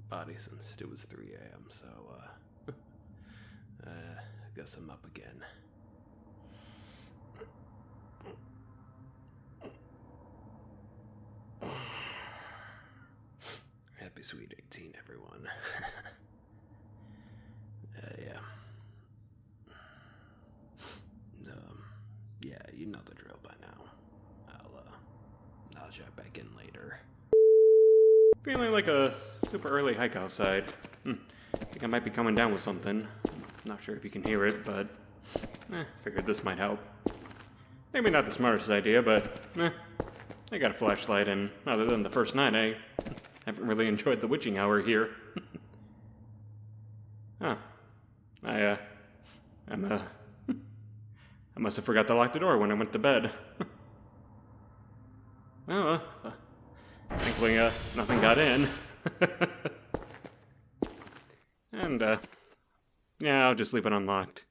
Body sensed it was 3 a.m., so, guess I'm up again. Happy sweet 18, everyone. Yeah. Yeah, you know the drill by now. I'll check back in later. Feeling like a super early hike outside. I think I might be coming down with something. Not sure if you can hear it, but figured this might help. Maybe not the smartest idea, but I got a flashlight, and other than the first night, I haven't really enjoyed the witching hour here. I must have forgot to lock the door when I went to bed. Well, thankfully, nothing got in. And, yeah, I'll just leave it unlocked.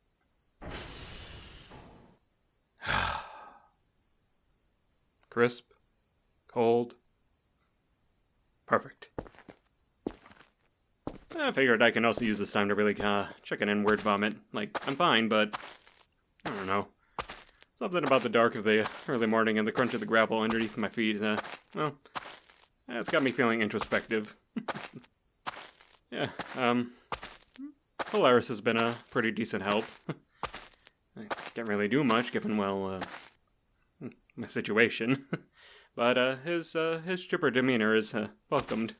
Crisp. Cold. Perfect. I figured I can also use this time to really, check an inward vomit. Like, I'm fine, but I don't know. Something about the dark of the early morning and the crunch of the gravel underneath my feet, well, it's got me feeling introspective. Yeah, Polaris has been a pretty decent help. I can't really do much, given, well, my situation. But, his chipper demeanor is, welcomed.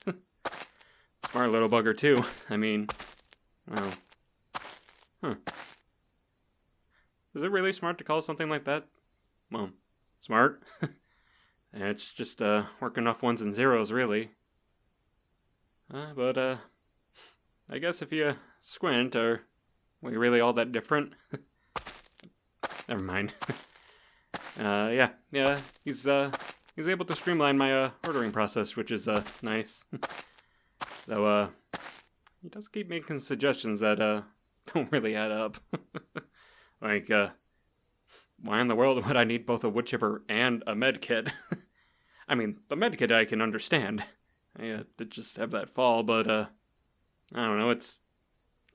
Smart little bugger, too. I mean, well, Is it really smart to call something like that? Well, smart. It's just, working off ones and zeros, really. But, I guess if you squint, are we really all that different? Never mind. Yeah, he's able to streamline my, ordering process, which is, nice. Though, he does keep making suggestions that, don't really add up. Like, why in the world would I need both a wood chipper and a med kit? I mean, the med kit I can understand. I did just have that fall, but, I don't know, it's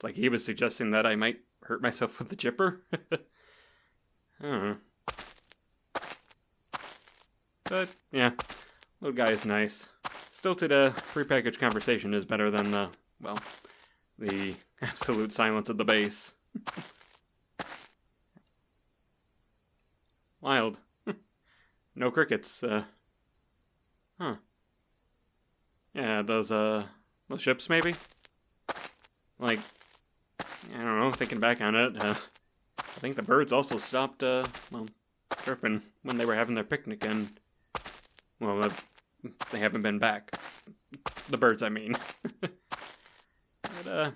like he was suggesting that I might hurt myself with the chipper. I don't know. But, yeah, little guy is nice. Stilted prepackaged conversation is better than the absolute silence of the base. Wild. No crickets, Yeah, those ships, maybe? Like, I don't know, thinking back on it, I think the birds also stopped, chirping when they were having their picnic, and, well, they haven't been back. The birds, I mean. But,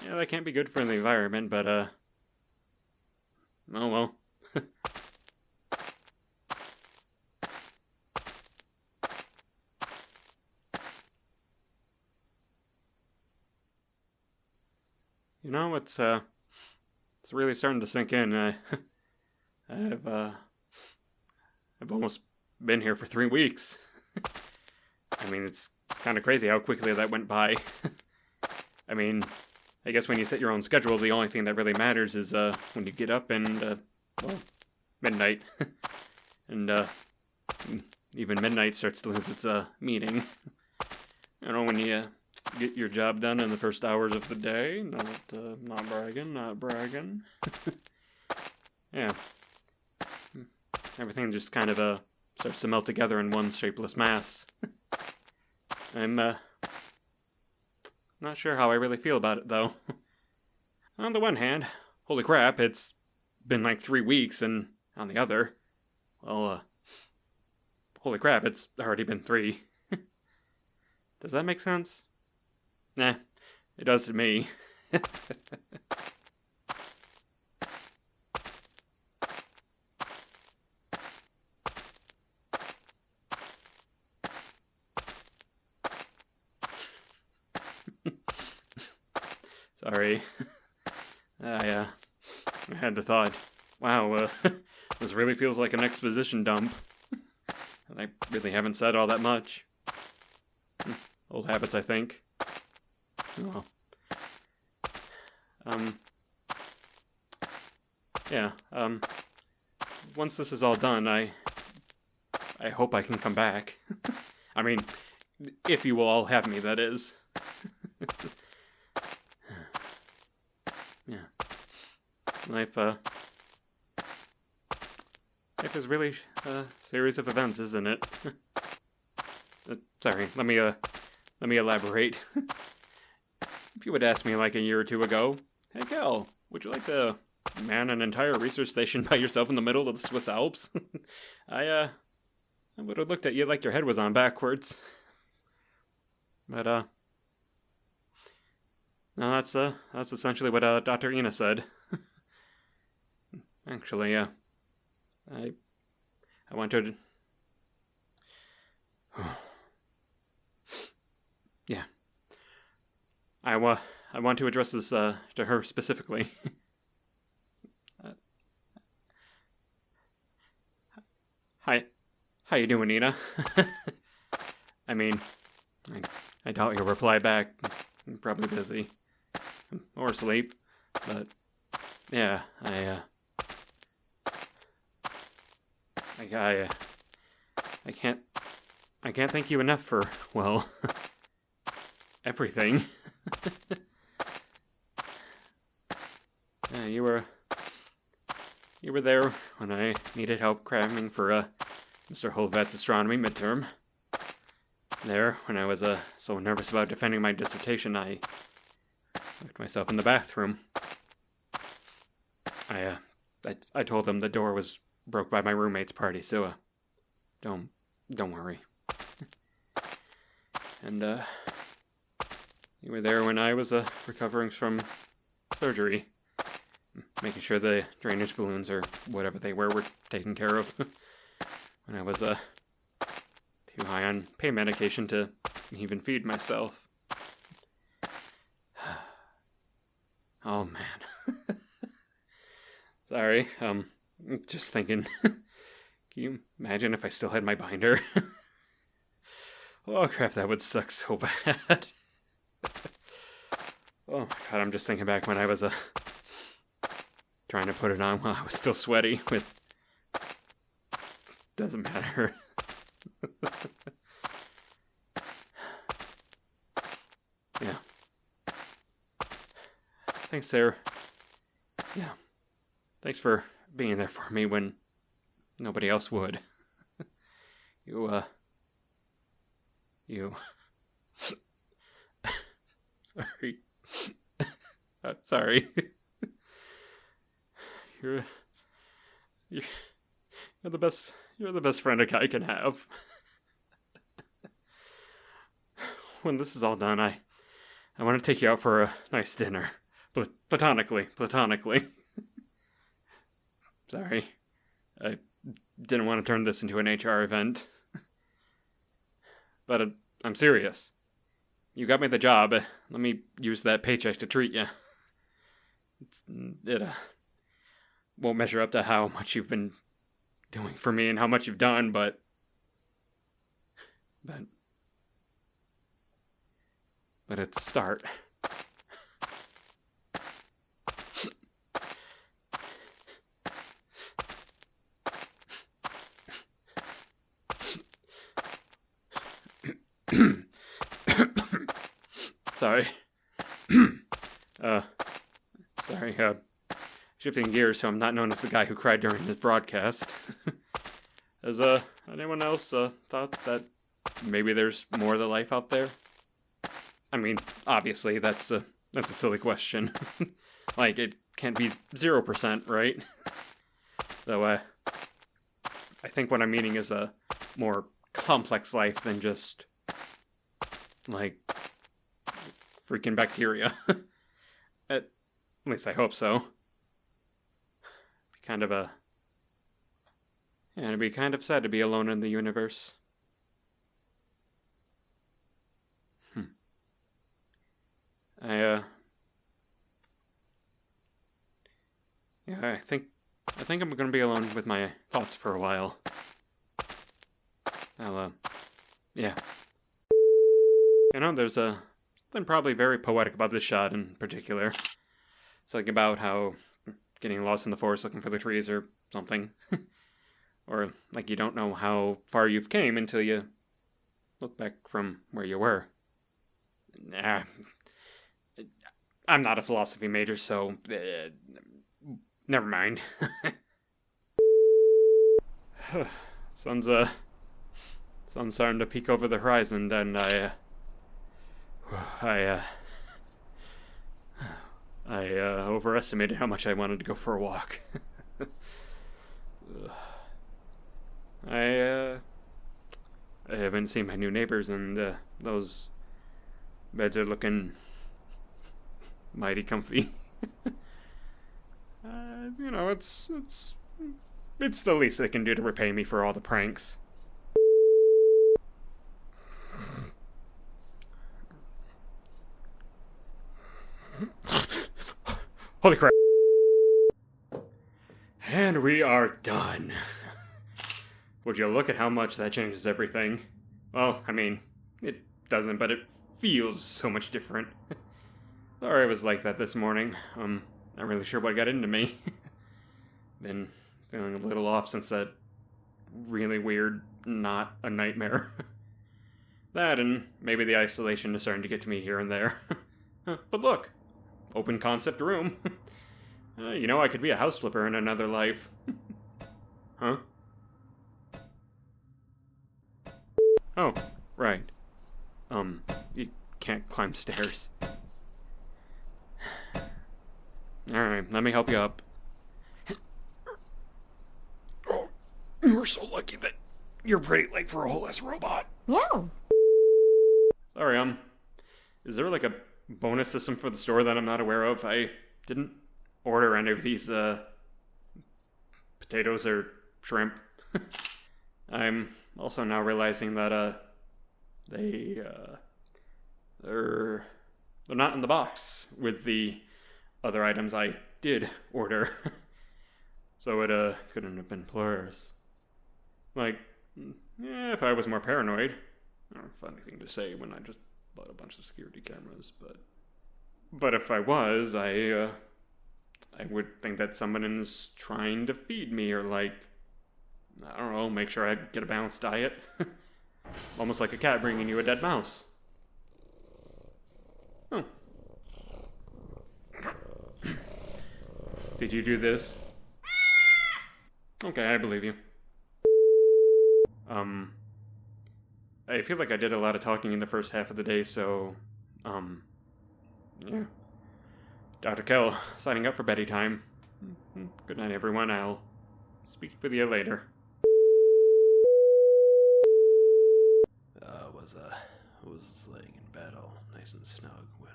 yeah, that can't be good for the environment, but, oh well. You know, it's really starting to sink in. I've almost been here for 3 weeks. I mean, it's kind of crazy how quickly that went by. I mean, I guess when you set your own schedule, the only thing that really matters is when you get up and, midnight. And even midnight starts to lose its meaning. You know, when you get your job done in the first hours of the day. Not bragging. Yeah. Everything just kind of starts to melt together in one shapeless mass. I'm not sure how I really feel about it, though. On the one hand, holy crap, it's been like 3 weeks, and on the other, well, holy crap, it's already been 3. Does that make sense? Nah, it does to me. Sorry. I had the thought, wow, this really feels like an exposition dump. And I really haven't said all that much. Old habits, I think. Well. Yeah, once this is all done, I hope I can come back. I mean, if you will all have me, that is. Yeah. Life is really a series of events, isn't it? Sorry, let me elaborate. If you would ask me like a year or two ago, hey Cal, would you like to man an entire research station by yourself in the middle of the Swiss Alps? I would have looked at you like your head was on backwards. But no, that's essentially what Dr. Ina said. Actually, I wanted. Yeah. I want to address this to her specifically. Hi, how you doing, Ina? I mean, I doubt you'll reply back. I'm probably busy. Or asleep. But, yeah, I can't thank you enough for, well, everything. Yeah, you were there when I needed help cramming for Mr. Holvet's astronomy midterm. There, when I was so nervous about defending my dissertation, I locked myself in the bathroom. I told them the door was broke by my roommate's party, so don't worry. And you were there when I was recovering from surgery, making sure the drainage balloons or whatever they were taken care of. When I was too high on pain medication to even feed myself. Oh man. Sorry, just thinking. Can you imagine if I still had my binder? Oh crap, that would suck so bad. Oh my god, I'm just thinking back when I was trying to put it on while I was still sweaty with... Doesn't matter. Yeah. Thanks, Sarah. Yeah. Thanks for being there for me when nobody else would. You... Sorry. Sorry. You're the best. You're the best friend a guy can have. When this is all done, I want to take you out for a nice dinner, platonically. Sorry, I didn't want to turn this into an HR event, but I'm serious. You got me the job. Let me use that paycheck to treat you. It won't measure up to how much you've been doing for me and how much you've done, but it's a start. Sorry. Sorry, shifting gears so I'm not known as the guy who cried during this broadcast. Has anyone else thought that maybe there's more to life out there? I mean, obviously that's a silly question. Like, it can't be 0%, right? Though I think what I'm meaning is more complex life than just, like, freaking bacteria. At least I hope so. Kind of a... Yeah, it'd be kind of sad to be alone in the universe. Yeah, I think I'm gonna be alone with my thoughts for a while. Yeah. You know, there's something probably very poetic about this shot in particular. It's like about how getting lost in the forest looking for the trees or something. Or like you don't know how far you've came until you look back from where you were. Nah. I'm not a philosophy major, so... never mind. Sun's starting to peek over the horizon, and I overestimated how much I wanted to go for a walk. I haven't seen my new neighbors, and those beds are looking mighty comfy. You know, it's the least they can do to repay me for all the pranks. Holy crap. And we are done. Would you look at how much that changes everything? Well, I mean, it doesn't, but it feels so much different. Sorry it was like that this morning. Not really sure what got into me. Been feeling a little off since that really weird, not a nightmare. That and maybe the isolation is starting to get to me here and there. But look, open concept room. You know, I could be a house flipper in another life. Huh? Oh, right. You can't climb stairs. Alright, let me help you up. Oh, you were so lucky that you're pretty late for a whole ass robot. Yeah. Sorry, is there like a bonus system for the store that I'm not aware of? I didn't order any of these, potatoes or shrimp. I'm also now realizing that, they're not in the box with the other items I did order. So it, couldn't have been Polaris. Like, yeah, if I was more paranoid. Funny thing to say when I just bought a bunch of security cameras, but if I was, I would think that someone is trying to feed me or, like, I don't know, make sure I get a balanced diet. Almost like a cat bringing you a dead mouse. Oh. Did you do this? Okay, I believe you. I feel like I did a lot of talking in the first half of the day, so, yeah. Dr. Kell, signing up for beddy time. Good night, everyone. I'll speak with you later. Was laying in bed all nice and snug when,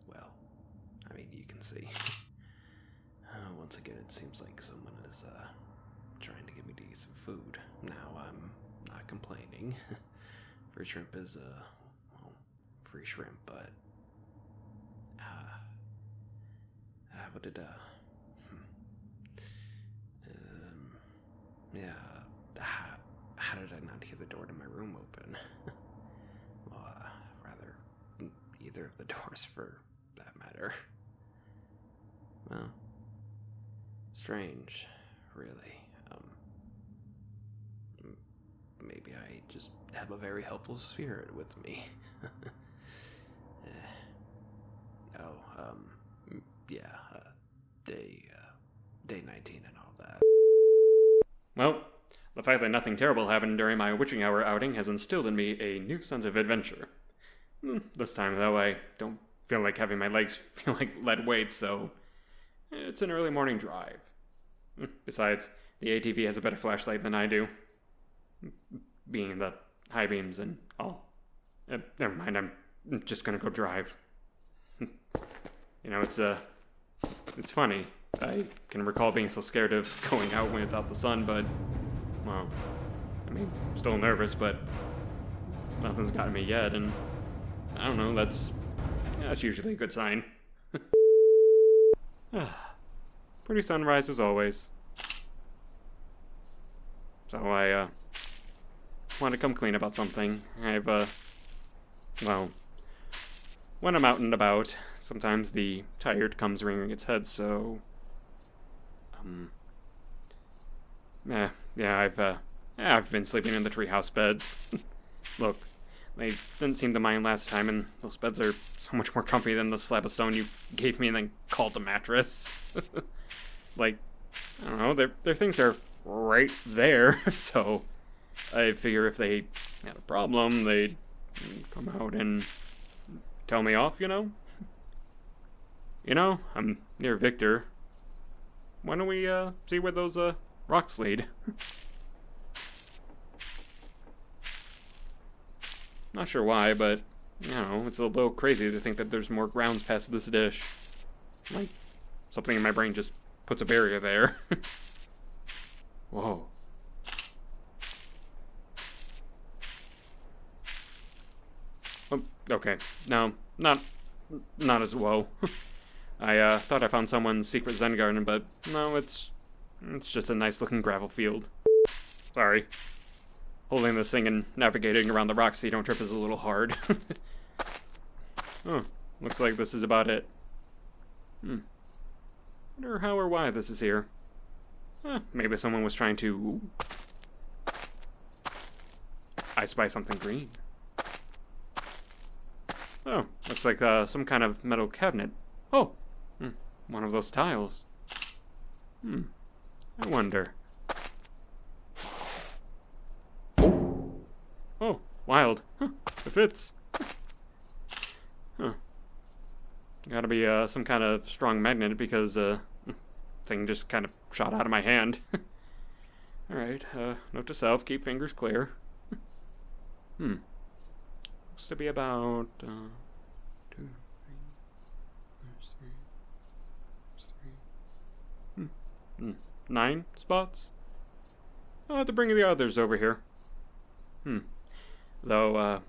well, I mean, you can see. Once again, it seems like someone is, trying to get me to eat some food. Now, I'm not complaining. Free shrimp is, well, free shrimp, but, what did, yeah, how did I not hear the door to my room open? Well, rather, either of the doors for that matter. Well, strange, really. Maybe I just have a very helpful spirit with me. Day 19 and all that. Well, the fact that nothing terrible happened during my witching hour outing has instilled in me a new sense of adventure. This time, though, I don't feel like having my legs feel like lead weights, so it's an early morning drive. Besides, the ATV has a better flashlight than I do. being the high beams and all. Never mind, I'm just gonna go drive. You know, it's funny. I can recall being so scared of going out without the sun, but, well, I mean, still nervous, but nothing's gotten me yet, and I don't know, that's usually a good sign. Pretty sunrise as always. So I, want to come clean about something. I've, well, when I'm out and about, sometimes the tired comes rearing its head, so, I've been sleeping in the treehouse beds. Look, they didn't seem to mind last time, and those beds are so much more comfy than the slab of stone you gave me and then called a mattress. Like, I don't know, their things are right there, so I figure if they had a problem, they'd come out and tell me off, you know? You know, I'm near Victor. Why don't we, see where those, rocks lead? Not sure why, but, you know, it's a little crazy to think that there's more grounds past this dish. Like, something in my brain just puts a barrier there. Whoa. Oh, okay. No, not as whoa. I thought I found someone's secret Zen garden, but no, it's just a nice looking gravel field. Sorry. Holding this thing and navigating around the rocks so you don't trip is a little hard. Oh, looks like this is about it. Wonder how or why this is here. Maybe someone was trying to... I spy something green. Oh, looks like some kind of metal cabinet. Oh, one of those tiles. I wonder. Oh, wild. It fits. Gotta be some kind of strong magnet because thing just kind of shot out of my hand. Alright, note to self, keep fingers clear. Looks to be about 2, 3, there's 3, 9 spots. I'll have to bring the others over here. Though,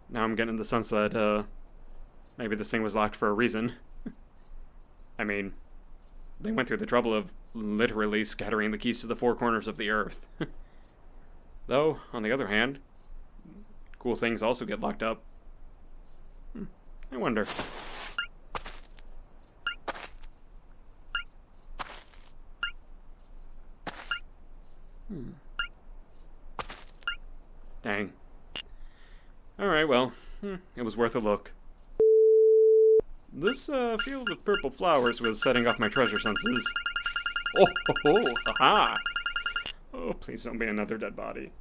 now I'm getting the sense that, maybe this thing was locked for a reason. I mean, they went through the trouble of literally scattering the keys to the 4 corners of the earth. Though, on the other hand, cool things also get locked up. I wonder. Dang. Alright, well, it was worth a look. This field of purple flowers was setting off my treasure senses. Oh, haha! Oh, please don't be another dead body.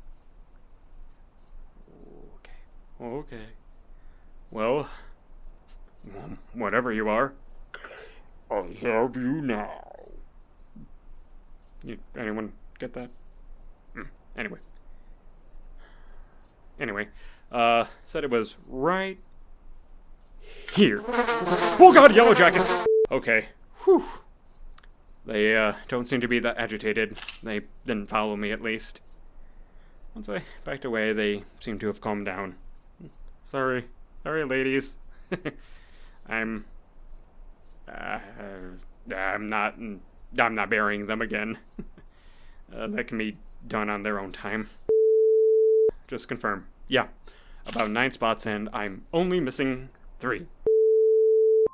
Okay. Well, whatever you are, I'll help you now. Anyone get that? Anyway, said it was right here. Oh god, yellow jackets! Okay, whew. They, don't seem to be that agitated. They didn't follow me, at least. Once I backed away, they seemed to have calmed down. Sorry, ladies. I'm not burying them again. That can be done on their own time. Just confirm. Yeah, about 9 spots, and I'm only missing 3.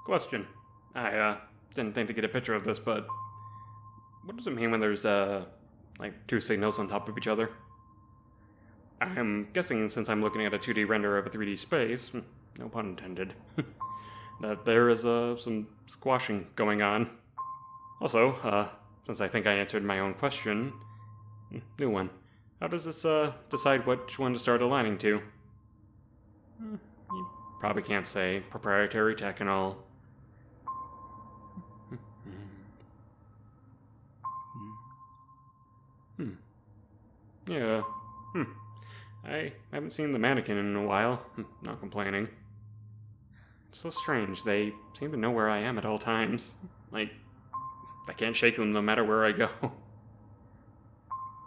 Question. I, didn't think to get a picture of this, but what does it mean when there's, like 2 signals on top of each other? I'm guessing, since I'm looking at a 2D render of a 3D space, no pun intended, that there is, some squashing going on. Also, since I think I answered my own question, new one. How does this, decide which one to start aligning to? You probably can't say. Proprietary tech and all. Yeah. I haven't seen the mannequin in a while. Not complaining. It's so strange. They seem to know where I am at all times. Like, I can't shake them no matter where I go.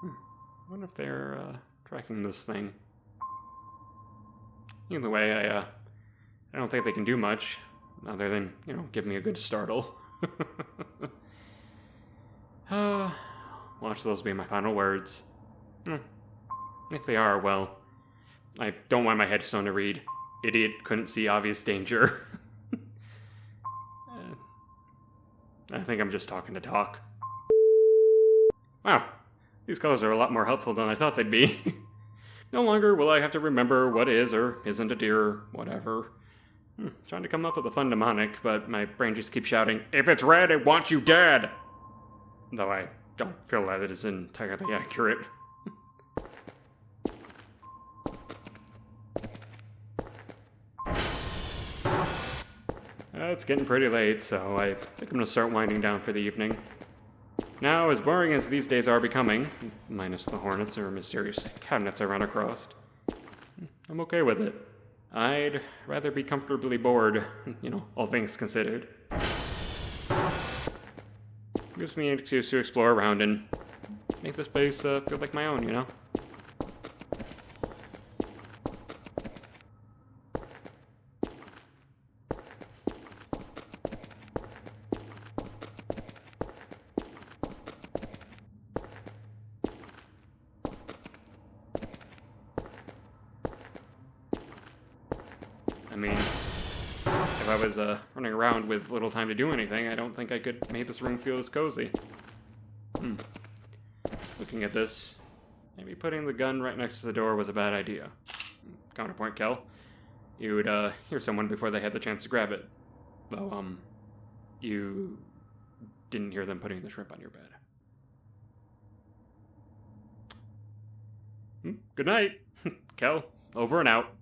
I wonder if they're tracking this thing. Either way, I don't think they can do much, other than, give me a good startle. Watch those be my final words. If they are, well, I don't want my headstone to read, "Idiot couldn't see obvious danger." I think I'm just talking to talk. Wow, these colors are a lot more helpful than I thought they'd be. No longer will I have to remember what is or isn't a deer or whatever. Trying to come up with a fun mnemonic, but my brain just keeps shouting, "If it's red, it wants you dead!" Though I don't feel that it is entirely accurate. It's getting pretty late, so I think I'm going to start winding down for the evening. Now, as boring as these days are becoming, minus the hornets or mysterious cabinets I run across, I'm okay with it. I'd rather be comfortably bored, all things considered. Gives me an excuse to explore around and make this place feel like my own, I mean, if I was running around with little time to do anything, I don't think I could make this room feel as cozy. Looking at this, maybe putting the gun right next to the door was a bad idea. Counterpoint, Kel. You would hear someone before they had the chance to grab it. Though, you didn't hear them putting the shrimp on your bed. Good night. Kel, over and out.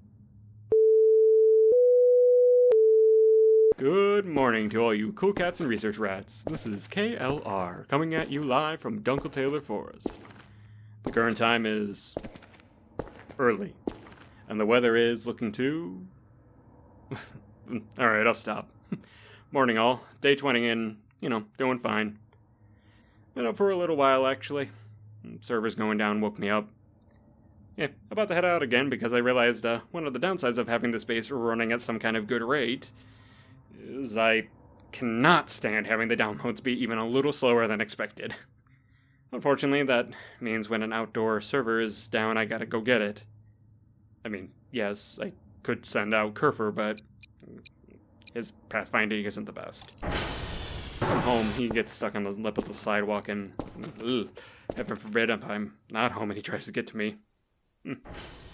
Good morning to all you cool cats and research rats. This is KLR, coming at you live from Dunkle Taylor Forest. The current time is early, and the weather is looking to... Alright, I'll stop. Morning all, day 20 in, doing fine. Been up for a little while, actually. Servers going down woke me up. Yeah, about to head out again because I realized one of the downsides of having this base running at some kind of good rate is I cannot stand having the downloads be even a little slower than expected. Unfortunately, that means when an outdoor server is down, I gotta go get it. I mean, yes, I could send out Kerfer, but his pathfinding isn't the best. From home, he gets stuck on the lip of the sidewalk and, heaven forbid if I'm not home and he tries to get to me.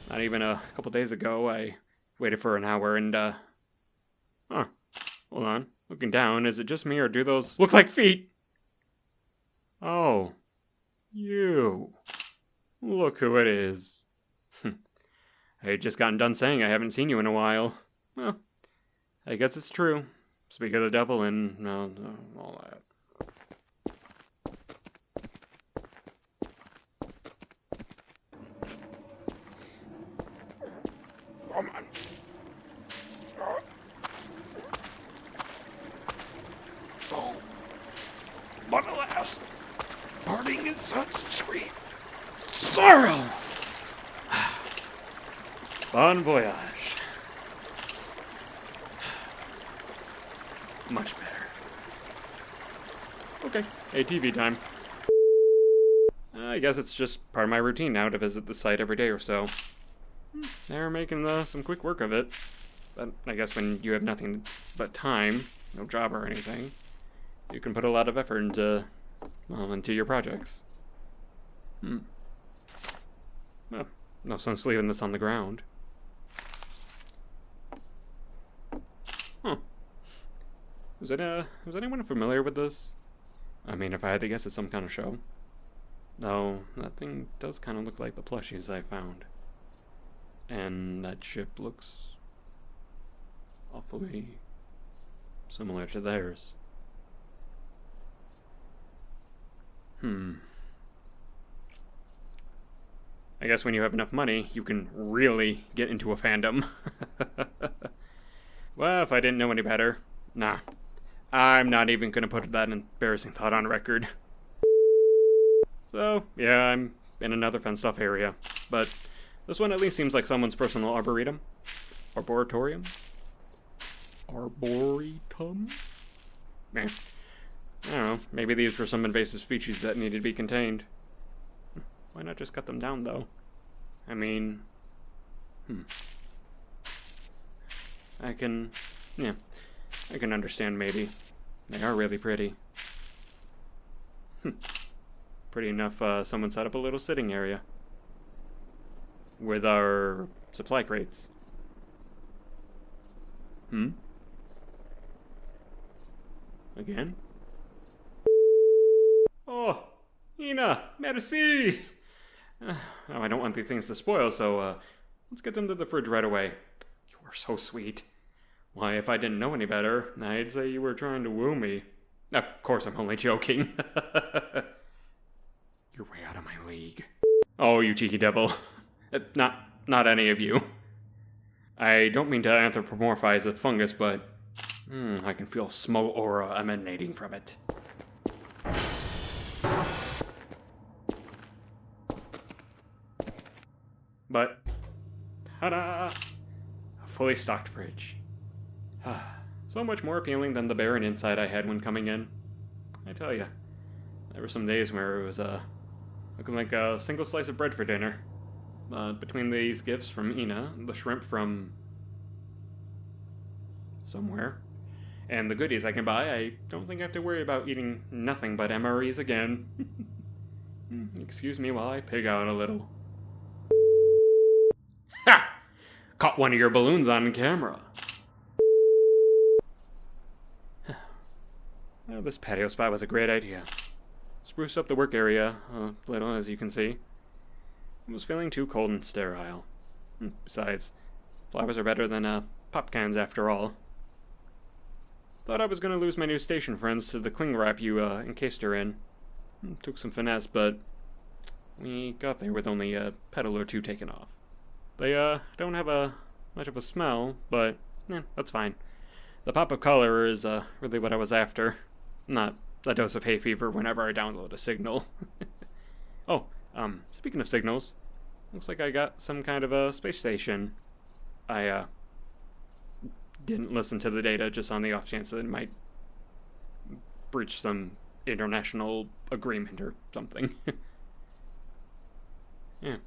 Not even a couple days ago, I waited for an hour and, hold on. Looking down, is it just me or do those look like feet? Oh. You. Look who it is. I had just gotten done saying I haven't seen you in a while. Well, I guess it's true. Speak of the devil and all that. Come on. Oh. But alas, parting is such sweet sorrow. Bon voyage. Much better. Okay, ATV time. I guess it's just part of my routine now to visit the site every day or so. They're making some quick work of it. But I guess when you have nothing but time, no job or anything, you can put a lot of effort into your projects. Well, no sense leaving this on the ground. Huh. Was anyone familiar with this? I mean, if I had to guess, it's some kind of show. Though, that thing does kind of look like the plushies I found. And that ship looks awfully similar to theirs. I guess when you have enough money, you can really get into a fandom. Well, if I didn't know any better, nah. I'm not even gonna put that embarrassing thought on record. So, yeah, I'm in another fenced-off area, but this one at least seems like someone's personal arboretum. Arboretorium? Arboretum? Eh. I don't know, maybe these were some invasive species that needed to be contained. Why not just cut them down, though? I mean... I can understand, maybe. They are really pretty. Pretty enough, someone set up a little sitting area. With our supply crates. Again? Oh, Ina, merci! Oh, I don't want these things to spoil, so let's get them to the fridge right away. You are so sweet. Why, if I didn't know any better, I'd say you were trying to woo me. Of course, I'm only joking. You're way out of my league. Oh, you cheeky devil. Not any of you. I don't mean to anthropomorphize a fungus, but I can feel a small aura emanating from it. But, ta-da! A fully stocked fridge. So much more appealing than the barren inside I had when coming in. I tell ya, there were some days where it was looking like a single slice of bread for dinner. Between these gifts from Ina, the shrimp from somewhere, and the goodies I can buy, I don't think I have to worry about eating nothing but MREs again. Excuse me while I pig out a little. Ha! Caught one of your balloons on camera. Well, this patio spot was a great idea. Spruced up the work area a little, as you can see. It was feeling too cold and sterile. Besides, flowers are better than pop cans after all. Thought I was going to lose my new station friends to the cling wrap you encased her in. Took some finesse, but we got there with only a petal or two taken off. They don't have much of a smell, but that's fine. The pop of color is really what I was after. Not a dose of hay fever whenever I download a signal. Oh, speaking of signals, looks like I got some kind of a space station. I didn't listen to the data just on the off chance that it might breach some international agreement or something. Yeah.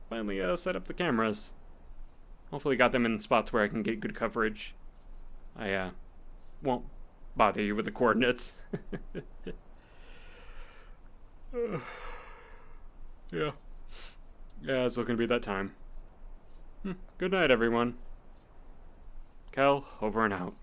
Finally set up the cameras. Hopefully got them in spots where I can get good coverage. I won't bother you with the coordinates. Yeah, it's looking to be that time. Good night, everyone. Cal, over and out.